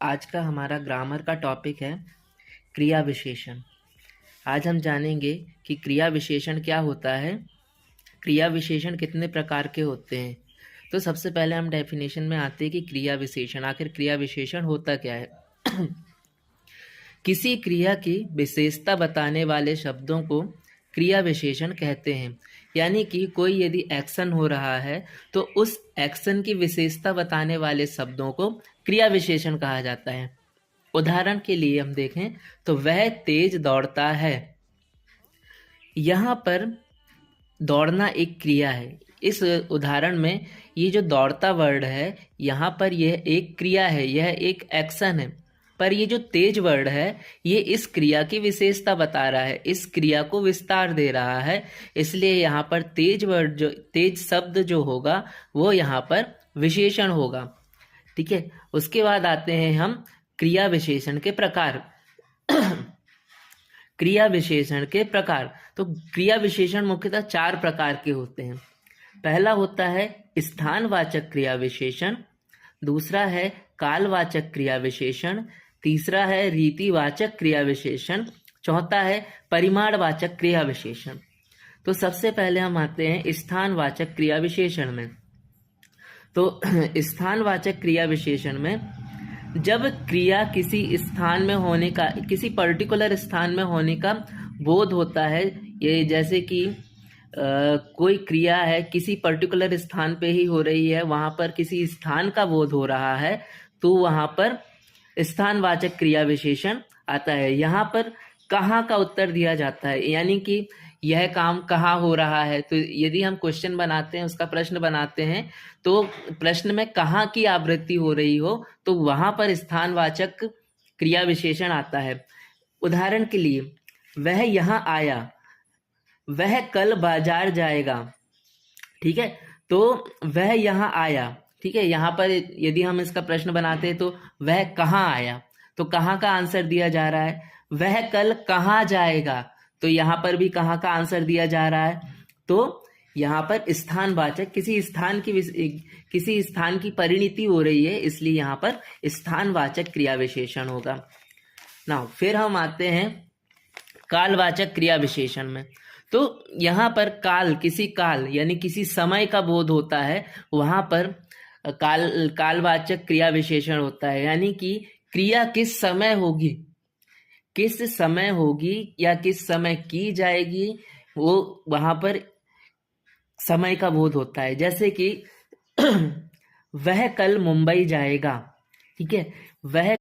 आज का हमारा ग्रामर का टॉपिक है क्रिया विशेषण। आज हम जानेंगे कि क्रिया विशेषण क्या होता है, क्रिया विशेषण कितने प्रकार के होते हैं। तो सबसे पहले हम डेफिनेशन में आते हैं कि क्रिया विशेषण, आखिर क्रिया विशेषण होता क्या है। किसी क्रिया की विशेषता बताने वाले शब्दों को क्रिया विशेषण कहते हैं। यानी कि कोई यदि एक्शन हो रहा है तो उस एक्शन की विशेषता बताने वाले शब्दों को क्रिया विशेषण कहा जाता है। उदाहरण के लिए हम देखें तो वह तेज दौड़ता है। यहाँ पर दौड़ना एक क्रिया है। इस उदाहरण में ये जो दौड़ता वर्ड है, यहाँ पर यह एक क्रिया है, यह एक एक्शन है। पर ये जो तेज वर्ड है, ये इस क्रिया की विशेषता बता रहा है, इस क्रिया को विस्तार दे रहा है। इसलिए यहाँ पर तेज वर्ड, जो तेज शब्द जो होगा वो यहाँ पर विशेषण होगा। ठीक है। उसके बाद आते हैं हम क्रिया विशेषण के प्रकार। क्रिया विशेषण के प्रकार, तो क्रिया विशेषण मुख्यतः 4 प्रकार के होते हैं। पहला होता है स्थानवाचक क्रिया विशेषण, दूसरा है कालवाचक क्रिया विशेषण, तीसरा है रीतिवाचक क्रिया विशेषण, चौथा है परिमाणवाचक क्रिया विशेषण। तो सबसे पहले हम आते हैं स्थानवाचक क्रिया विशेषण में। तो स्थानवाचक क्रिया विशेषण में जब क्रिया किसी स्थान में होने का, किसी पर्टिकुलर स्थान में होने का बोध होता है, ये जैसे कि कोई क्रिया है किसी पर्टिकुलर स्थान पे ही हो रही है, वहां पर किसी स्थान का बोध हो रहा है, तो वहां पर स्थानवाचक क्रिया विशेषण आता है। यहाँ पर कहाँ का उत्तर दिया जाता है, यानी कि यह काम कहाँ हो रहा है। तो यदि हम क्वेश्चन बनाते हैं, उसका प्रश्न बनाते हैं, तो प्रश्न में कहाँ की आवृत्ति हो रही हो, तो वहां पर स्थानवाचक क्रिया विशेषण आता है। उदाहरण के लिए, वह यहाँ आया, वह कल बाजार जाएगा। ठीक है। तो वह यहाँ आया, ठीक है। यहाँ पर यदि हम इसका प्रश्न बनाते हैं तो वह कहाँ आया, तो कहाँ का आंसर दिया जा रहा है। वह कल कहाँ जाएगा, तो यहाँ पर भी कहाँ का आंसर दिया जा रहा है। तो यहाँ पर स्थानवाचक, किसी स्थान की परिणति हो रही है, इसलिए यहाँ पर स्थानवाचक क्रिया विशेषण होगा ना। फिर हम आते हैं कालवाचक क्रिया विशेषण में। तो यहाँ पर किसी काल यानी किसी समय का बोध होता है, वहां पर कालवाचक क्रिया विशेषण होता है। यानी कि क्रिया किस समय होगी, या किस समय की जाएगी, वो वहां पर समय का बोध होता है। जैसे कि वह कल मुंबई जाएगा। ठीक है। वह